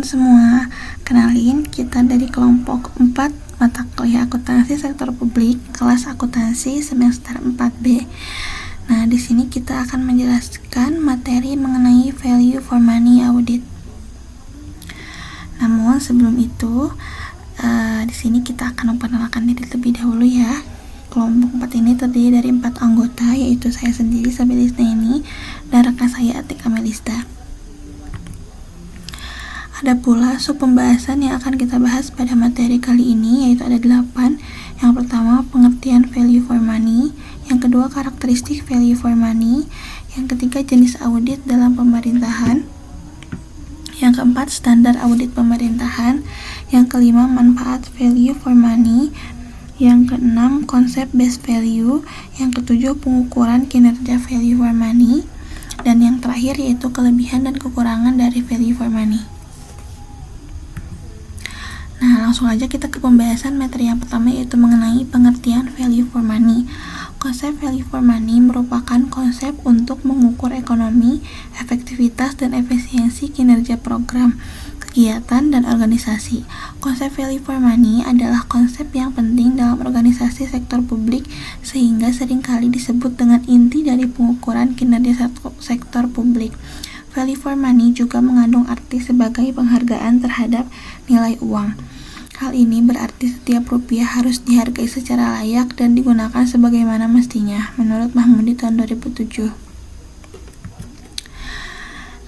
semua, kenalin kita dari kelompok 4 mata kuliah akuntansi sektor publik kelas akuntansi semester 4B. Nah, di sini kita akan menjelaskan materi mengenai value for money audit. Namun sebelum itu, di sini kita akan memperkenalkan diri terlebih dahulu ya. Kelompok 4 ini terdiri dari 4 anggota, yaitu saya sendiri, Sabilista ini, dan rekan saya, Atik Amelista. Ada pula sub pembahasan yang akan kita bahas pada materi kali ini, yaitu ada 8. Yang pertama, pengertian value for money. Yang kedua, karakteristik value for money. Yang ketiga, jenis audit dalam pemerintahan. Yang keempat, standar audit pemerintahan. Yang kelima, manfaat value for money. Yang keenam, konsep base value. Yang ketujuh, pengukuran kinerja value for money. Dan yang terakhir yaitu kelebihan dan kekurangan dari value for money. Nah, langsung aja kita ke pembahasan materi yang pertama, yaitu mengenai pengertian value for money. Konsep value for money merupakan konsep untuk mengukur ekonomi, efektivitas, dan efisiensi kinerja program, kegiatan, dan organisasi. Konsep value for money adalah konsep yang penting dalam organisasi sektor publik sehingga seringkali disebut dengan inti dari pengukuran kinerja sektor publik. Value for money juga mengandung arti sebagai penghargaan terhadap nilai uang. Hal ini berarti setiap rupiah harus dihargai secara layak dan digunakan sebagaimana mestinya, menurut Mahmudi tahun 2007.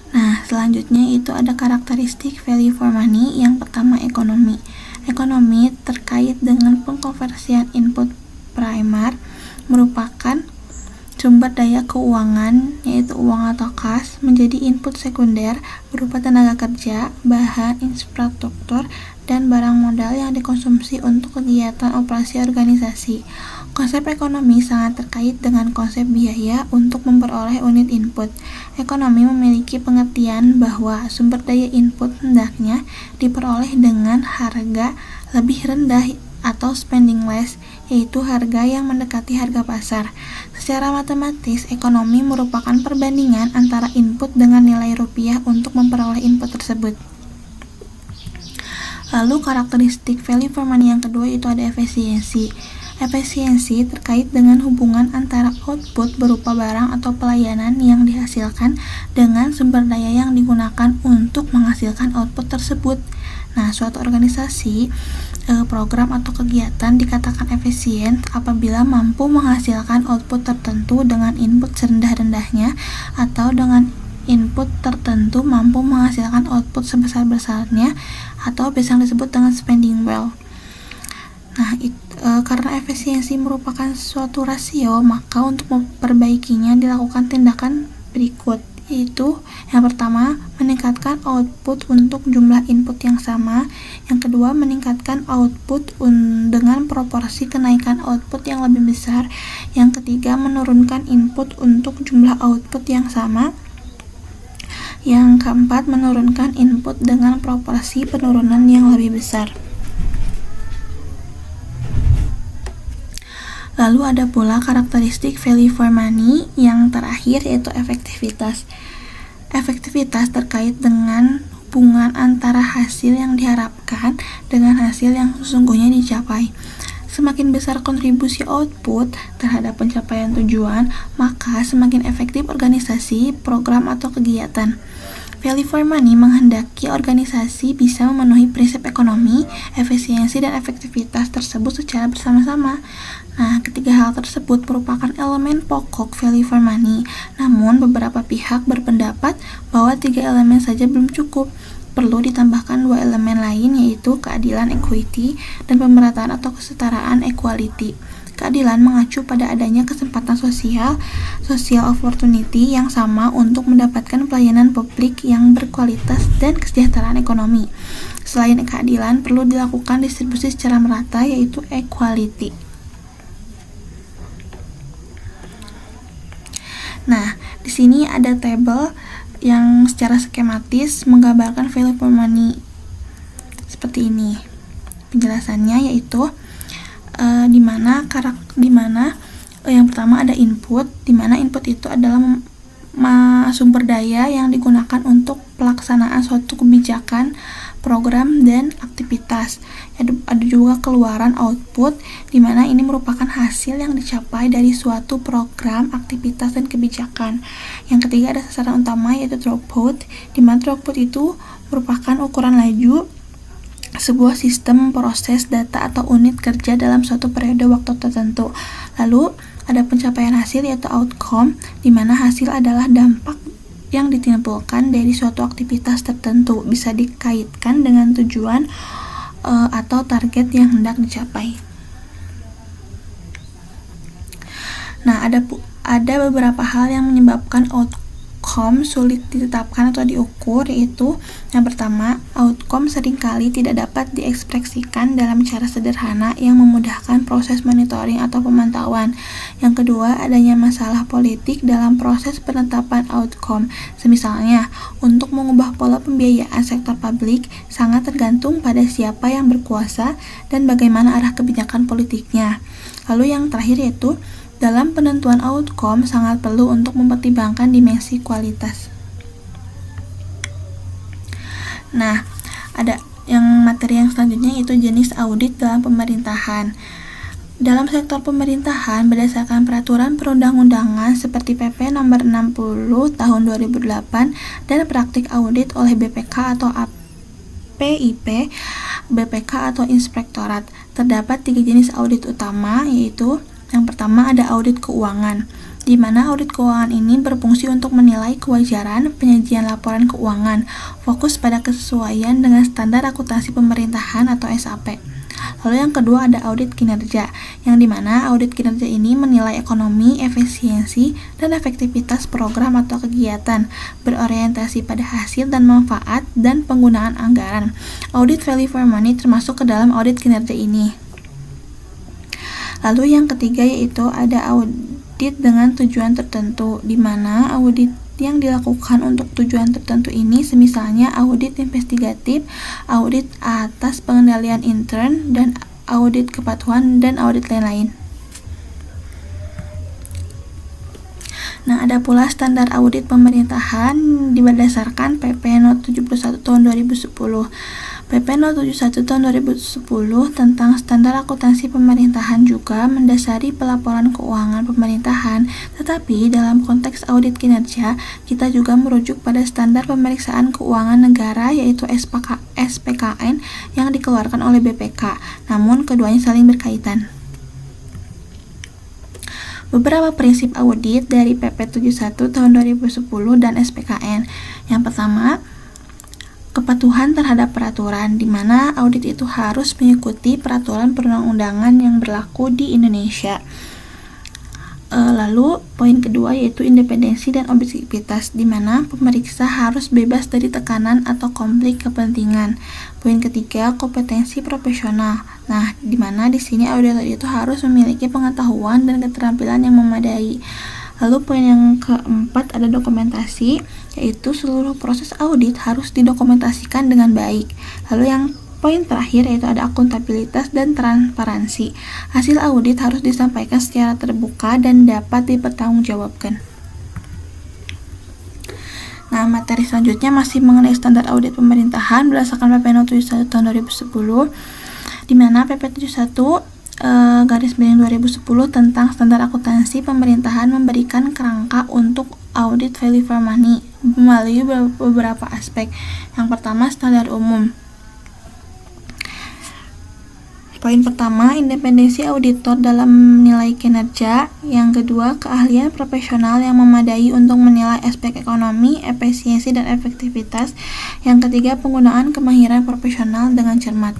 Nah, selanjutnya itu ada karakteristik value for money. Yang pertama, ekonomi. Ekonomi terkait dengan pengkonversian input primer merupakan sumber daya keuangan, yaitu uang atau kas, menjadi input sekunder berupa tenaga kerja, bahan, infrastruktur, dan barang modal yang dikonsumsi untuk kegiatan operasi organisasi. Konsep ekonomi sangat terkait dengan konsep biaya untuk memperoleh unit input. Ekonomi memiliki pengertian bahwa sumber daya input hendaknya diperoleh dengan harga lebih rendah atau spending less, yaitu harga yang mendekati harga pasar. Secara matematis, ekonomi merupakan perbandingan antara input dengan nilai rupiah untuk memperoleh input tersebut. Lalu karakteristik value for money yang kedua itu ada efisiensi. Efisiensi terkait dengan hubungan antara output berupa barang atau pelayanan yang dihasilkan dengan sumber daya yang digunakan untuk menghasilkan output tersebut. Nah, suatu organisasi, program atau kegiatan dikatakan efisien apabila mampu menghasilkan output tertentu dengan input serendah-rendahnya atau dengan input tertentu mampu menghasilkan output sebesar-besarnya, atau biasa yang disebut dengan spending well. Nah, karena efisiensi merupakan suatu rasio, maka untuk memperbaikinya dilakukan tindakan berikut, yaitu yang pertama, meningkatkan output untuk jumlah input yang sama. Yang kedua, meningkatkan output dengan proporsi kenaikan output yang lebih besar. Yang ketiga, menurunkan input untuk jumlah output yang sama. Yang keempat, menurunkan input dengan proporsi penurunan yang lebih besar. Lalu ada pula karakteristik value for money yang terakhir, yaitu efektivitas. Efektivitas terkait dengan hubungan antara hasil yang diharapkan dengan hasil yang sesungguhnya dicapai. Semakin besar kontribusi output terhadap pencapaian tujuan, maka semakin efektif organisasi, program, atau kegiatan. Value for money menghendaki organisasi bisa memenuhi prinsip ekonomi, efisiensi, dan efektivitas tersebut secara bersama-sama. Nah, ketiga hal tersebut merupakan elemen pokok value for money. Namun, beberapa pihak berpendapat bahwa 3 elemen saja belum cukup. Perlu ditambahkan 2 elemen lain, yaitu keadilan equity dan pemerataan atau kesetaraan equality. Keadilan mengacu pada adanya kesempatan social opportunity yang sama untuk mendapatkan pelayanan publik yang berkualitas dan kesejahteraan ekonomi. Selain keadilan, perlu dilakukan distribusi secara merata, yaitu equality. Nah, di sini ada tabel yang secara skematis menggambarkan value for money seperti ini. Penjelasannya yaitu di mana yang pertama ada input, di mana input itu adalah sumber daya yang digunakan untuk pelaksanaan suatu kebijakan, program, dan aktivitas. Ada juga keluaran output, di mana ini merupakan hasil yang dicapai dari suatu program, aktivitas, dan kebijakan. Yang ketiga ada sasaran utama, yaitu throughput, di mana throughput itu merupakan ukuran laju sebuah sistem proses data atau unit kerja dalam suatu periode waktu tertentu. Lalu ada pencapaian hasil, yaitu outcome, di mana hasil adalah dampak yang ditimbulkan dari suatu aktivitas tertentu, bisa dikaitkan dengan tujuan atau target yang hendak dicapai. Nah, ada beberapa hal yang menyebabkan outcome sulit ditetapkan atau diukur, yaitu yang pertama, outcome seringkali tidak dapat diekspresikan dalam cara sederhana yang memudahkan proses monitoring atau pemantauan. Yang kedua, adanya masalah politik dalam proses penetapan outcome. Semisalnya, untuk mengubah pola pembiayaan sektor publik sangat tergantung pada siapa yang berkuasa dan bagaimana arah kebijakan politiknya. Lalu yang terakhir yaitu dalam penentuan outcome sangat perlu untuk mempertimbangkan dimensi kualitas. Nah, ada materi yang selanjutnya yaitu jenis audit dalam pemerintahan. Dalam sektor pemerintahan, berdasarkan peraturan perundang-undangan seperti PP nomor 60 tahun 2008 dan praktik audit oleh BPK atau PIP, BPK atau Inspektorat, terdapat 3 jenis audit utama, yaitu yang pertama ada audit keuangan, di mana audit keuangan ini berfungsi untuk menilai kewajaran penyajian laporan keuangan, fokus pada kesesuaian dengan standar akuntansi pemerintahan atau SAP. Lalu yang kedua ada audit kinerja, yang dimana audit kinerja ini menilai ekonomi, efisiensi, dan efektivitas program atau kegiatan, berorientasi pada hasil dan manfaat dan penggunaan anggaran. Audit value for money termasuk ke dalam audit kinerja ini. Lalu yang ketiga yaitu ada audit dengan tujuan tertentu, di mana audit yang dilakukan untuk tujuan tertentu ini semisalnya audit investigatif, audit atas pengendalian intern, dan audit kepatuhan, dan audit lain-lain. Nah, ada pula standar audit pemerintahan berdasarkan PP No. 71 tahun 2010. PP No. 71 tahun 2010 tentang standar akuntansi pemerintahan juga mendasari pelaporan keuangan pemerintahan, tetapi dalam konteks audit kinerja, kita juga merujuk pada standar pemeriksaan keuangan negara yaitu SPKN yang dikeluarkan oleh BPK, namun keduanya saling berkaitan. Beberapa prinsip audit dari PP 71 tahun 2010 dan SPKN. Yang pertama, kepatuhan terhadap peraturan, di mana audit itu harus mengikuti peraturan perundang-undangan yang berlaku di Indonesia. Lalu poin kedua yaitu independensi dan objektivitas, di mana pemeriksa harus bebas dari tekanan atau konflik kepentingan. Poin ketiga kompetensi profesional. Nah, di mana di sini auditor itu harus memiliki pengetahuan dan keterampilan yang memadai. Lalu poin yang keempat ada dokumentasi, yaitu seluruh proses audit harus didokumentasikan dengan baik. Lalu yang poin terakhir yaitu ada akuntabilitas dan transparansi. Hasil audit harus disampaikan secara terbuka dan dapat dipertanggungjawabkan. Nah, materi selanjutnya masih mengenai standar audit pemerintahan berdasarkan PP No. 71 tahun 2010, di mana PP 71 garis miring 2010 tentang standar akuntansi pemerintahan memberikan kerangka untuk audit value for money melalui beberapa aspek. Yang pertama, standar umum. Poin pertama, independensi auditor dalam menilai kinerja. Yang kedua, keahlian profesional yang memadai untuk menilai aspek ekonomi, efisiensi, dan efektivitas. Yang ketiga, penggunaan kemahiran profesional dengan cermat.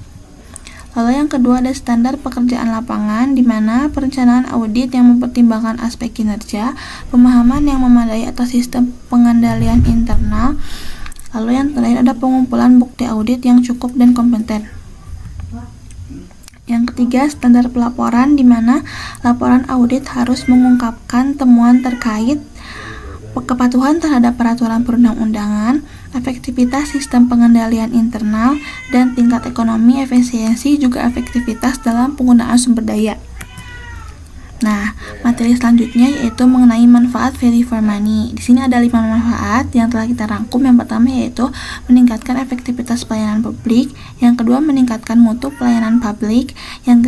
Lalu yang kedua ada standar pekerjaan lapangan, di mana perencanaan audit yang mempertimbangkan aspek kinerja, pemahaman yang memadai atas sistem pengendalian internal. Lalu yang terakhir ada pengumpulan bukti audit yang cukup dan kompeten. Yang ketiga, standar pelaporan, di mana laporan audit harus mengungkapkan temuan terkait kepatuhan terhadap peraturan perundang-undangan, efektivitas sistem pengendalian internal, dan tingkat ekonomi, efisiensi, juga efektivitas dalam penggunaan sumber daya. Nah, materi materi selanjutnya yaitu mengenai manfaat value for money. Di sini ada 5 manfaat yang telah kita rangkum. Yang pertama yaitu meningkatkan efektivitas pelayanan publik, yang kedua meningkatkan mutu pelayanan publik, yang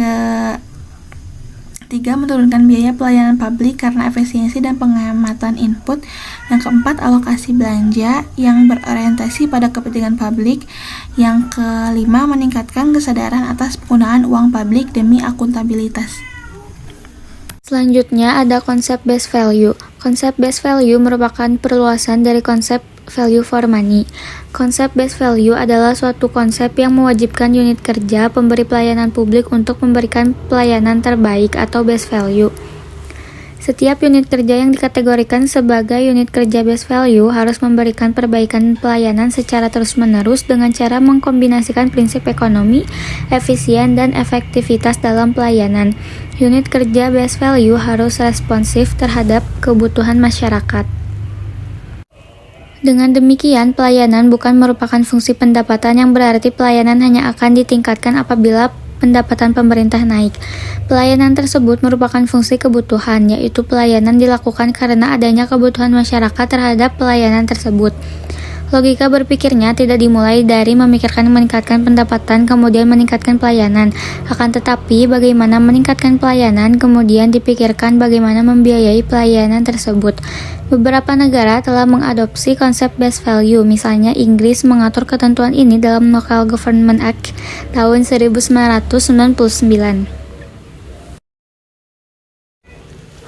ketiga menurunkan biaya pelayanan publik karena efisiensi dan penghematan input, yang keempat alokasi belanja yang berorientasi pada kepentingan publik, yang kelima meningkatkan kesadaran atas penggunaan uang publik demi akuntabilitas. Selanjutnya ada konsep base value. Konsep base value merupakan perluasan dari konsep value for money. Konsep base value adalah suatu konsep yang mewajibkan unit kerja pemberi pelayanan publik untuk memberikan pelayanan terbaik atau base value. Setiap unit kerja yang dikategorikan sebagai unit kerja base value harus memberikan perbaikan pelayanan secara terus-menerus dengan cara mengkombinasikan prinsip ekonomi, efisien, dan efektivitas dalam pelayanan. Unit kerja base value harus responsif terhadap kebutuhan masyarakat. Dengan demikian, pelayanan bukan merupakan fungsi pendapatan yang berarti pelayanan hanya akan ditingkatkan apabila pendapatan pemerintah naik. Pelayanan tersebut merupakan fungsi kebutuhan, yaitu pelayanan dilakukan karena adanya kebutuhan masyarakat terhadap pelayanan tersebut. Logika berpikirnya tidak dimulai dari memikirkan meningkatkan pendapatan kemudian meningkatkan pelayanan. Akan tetapi, bagaimana meningkatkan pelayanan kemudian dipikirkan bagaimana membiayai pelayanan tersebut. Beberapa negara telah mengadopsi konsep base value, misalnya Inggris mengatur ketentuan ini dalam Local Government Act tahun 1999.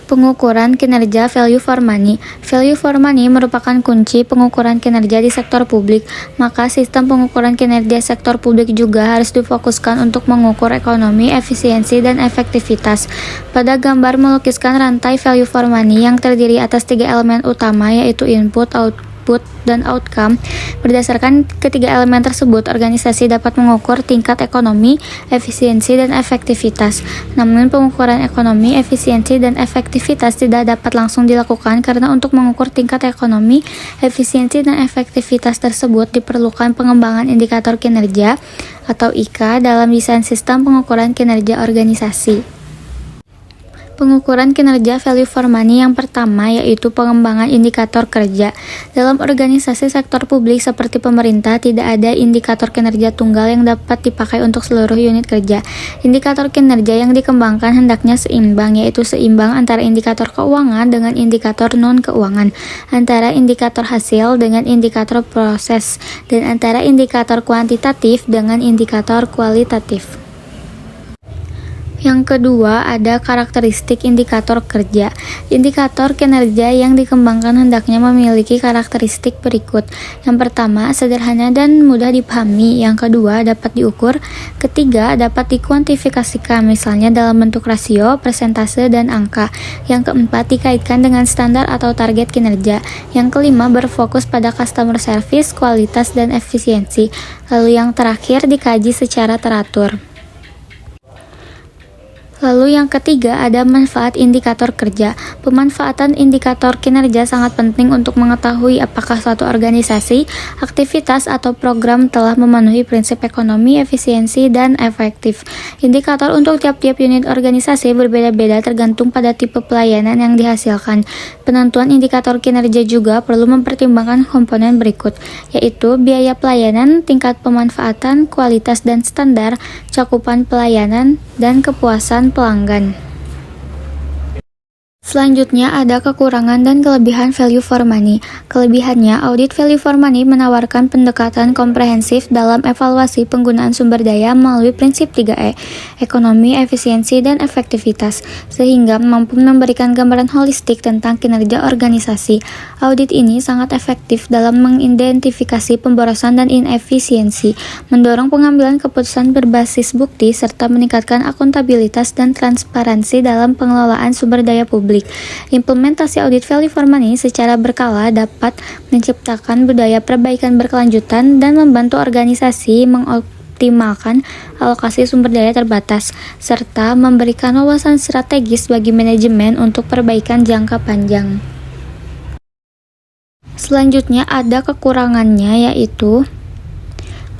Pengukuran kinerja value for money. Value for money merupakan kunci pengukuran kinerja di sektor publik, maka sistem pengukuran kinerja sektor publik juga harus difokuskan untuk mengukur ekonomi, efisiensi, dan efektivitas. Pada gambar melukiskan rantai value for money yang terdiri atas 3 elemen utama, yaitu input, output, dan outcome. Berdasarkan ketiga elemen tersebut, organisasi dapat mengukur tingkat ekonomi, efisiensi, dan efektivitas. Namun, pengukuran ekonomi, efisiensi, dan efektivitas tidak dapat langsung dilakukan karena untuk mengukur tingkat ekonomi, efisiensi, dan efektivitas tersebut diperlukan pengembangan indikator kinerja atau IK dalam desain sistem pengukuran kinerja organisasi. Pengukuran kinerja value for money yang pertama yaitu pengembangan indikator kerja. Dalam organisasi sektor publik seperti pemerintah, tidak ada indikator kinerja tunggal yang dapat dipakai untuk seluruh unit kerja. Indikator kinerja yang dikembangkan hendaknya seimbang, yaitu seimbang antara indikator keuangan dengan indikator non-keuangan, antara indikator hasil dengan indikator proses, dan antara indikator kuantitatif dengan indikator kualitatif. Yang kedua, ada karakteristik indikator kerja. Indikator kinerja yang dikembangkan hendaknya memiliki karakteristik berikut. Yang pertama, sederhana dan mudah dipahami. Yang kedua, dapat diukur. Ketiga, dapat dikuantifikasikan, misalnya dalam bentuk rasio, persentase, dan angka. Yang keempat, dikaitkan dengan standar atau target kinerja. Yang kelima, berfokus pada customer service, kualitas, dan efisiensi. Lalu yang terakhir, dikaji secara teratur. Lalu yang ketiga ada manfaat indikator kerja. Pemanfaatan indikator kinerja sangat penting untuk mengetahui apakah suatu organisasi, aktivitas, atau program telah memenuhi prinsip ekonomi, efisiensi, dan efektif. Indikator untuk tiap-tiap unit organisasi berbeda-beda tergantung pada tipe pelayanan yang dihasilkan. Penentuan indikator kinerja juga perlu mempertimbangkan komponen berikut, yaitu biaya pelayanan, tingkat pemanfaatan, kualitas dan standar, cakupan pelayanan, dan kepuasan pelanggan. Selanjutnya ada kekurangan dan kelebihan value for money. Kelebihannya, audit value for money menawarkan pendekatan komprehensif dalam evaluasi penggunaan sumber daya melalui prinsip 3E, ekonomi, efisiensi, dan efektivitas, sehingga mampu memberikan gambaran holistik tentang kinerja organisasi. Audit ini sangat efektif dalam mengidentifikasi pemborosan dan inefisiensi, mendorong pengambilan keputusan berbasis bukti, serta meningkatkan akuntabilitas dan transparansi dalam pengelolaan sumber daya publik. Implementasi audit value for money secara berkala dapat menciptakan budaya perbaikan berkelanjutan dan membantu organisasi mengoptimalkan alokasi sumber daya terbatas, serta memberikan wawasan strategis bagi manajemen untuk perbaikan jangka panjang. Selanjutnya ada kekurangannya, yaitu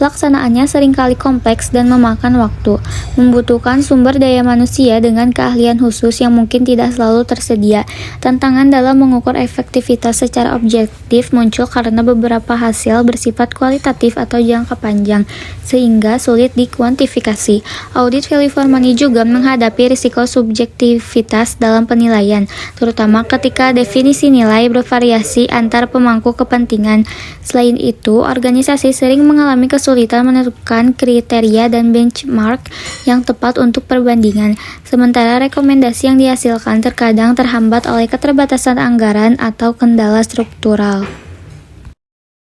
Pelaksanaannya seringkali kompleks dan memakan waktu, membutuhkan sumber daya manusia dengan keahlian khusus yang mungkin tidak selalu tersedia. Tantangan dalam mengukur efektivitas secara objektif muncul karena beberapa hasil bersifat kualitatif atau jangka panjang, sehingga sulit dikuantifikasi. Audit value for money juga menghadapi risiko subjektivitas dalam penilaian, terutama ketika definisi nilai bervariasi antar pemangku kepentingan. Selain itu, organisasi sering mengalami kesulitan menentukan kriteria dan benchmark yang tepat untuk perbandingan, sementara rekomendasi yang dihasilkan terkadang terhambat oleh keterbatasan anggaran atau kendala struktural.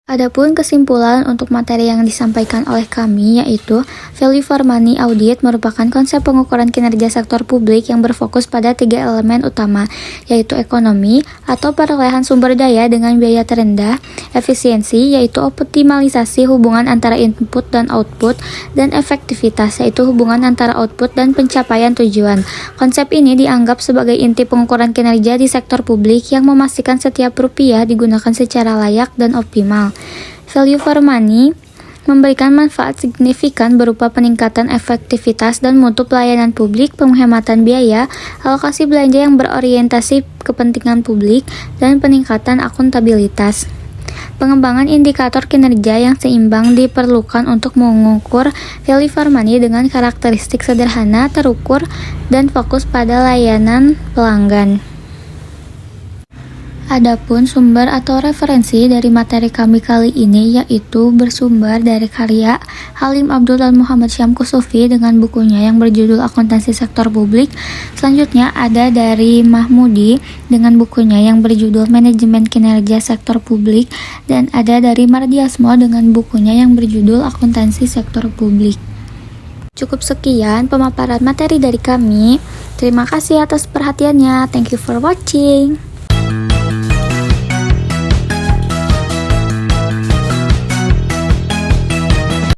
Adapun kesimpulan untuk materi yang disampaikan oleh kami yaitu Value for Money Audit merupakan konsep pengukuran kinerja sektor publik yang berfokus pada 3 elemen utama, yaitu ekonomi atau perolehan sumber daya dengan biaya terendah, efisiensi yaitu optimalisasi hubungan antara input dan output, dan efektivitas yaitu hubungan antara output dan pencapaian tujuan. Konsep ini dianggap sebagai inti pengukuran kinerja di sektor publik yang memastikan setiap rupiah digunakan secara layak dan optimal. Value for money memberikan manfaat signifikan berupa peningkatan efektivitas dan mutu pelayanan publik, penghematan biaya, alokasi belanja yang berorientasi kepentingan publik, dan peningkatan akuntabilitas. Pengembangan indikator kinerja yang seimbang diperlukan untuk mengukur value for money dengan karakteristik sederhana, terukur, dan fokus pada layanan pelanggan. Adapun sumber atau referensi dari materi kami kali ini yaitu bersumber dari karya Halim Abdul dan Muhammad Syamkusufi dengan bukunya yang berjudul Akuntansi Sektor Publik. Selanjutnya ada dari Mahmudi dengan bukunya yang berjudul Manajemen Kinerja Sektor Publik, dan ada dari Mardiasmo dengan bukunya yang berjudul Akuntansi Sektor Publik. Cukup sekian pemaparan materi dari kami. Terima kasih atas perhatiannya. Thank you for watching.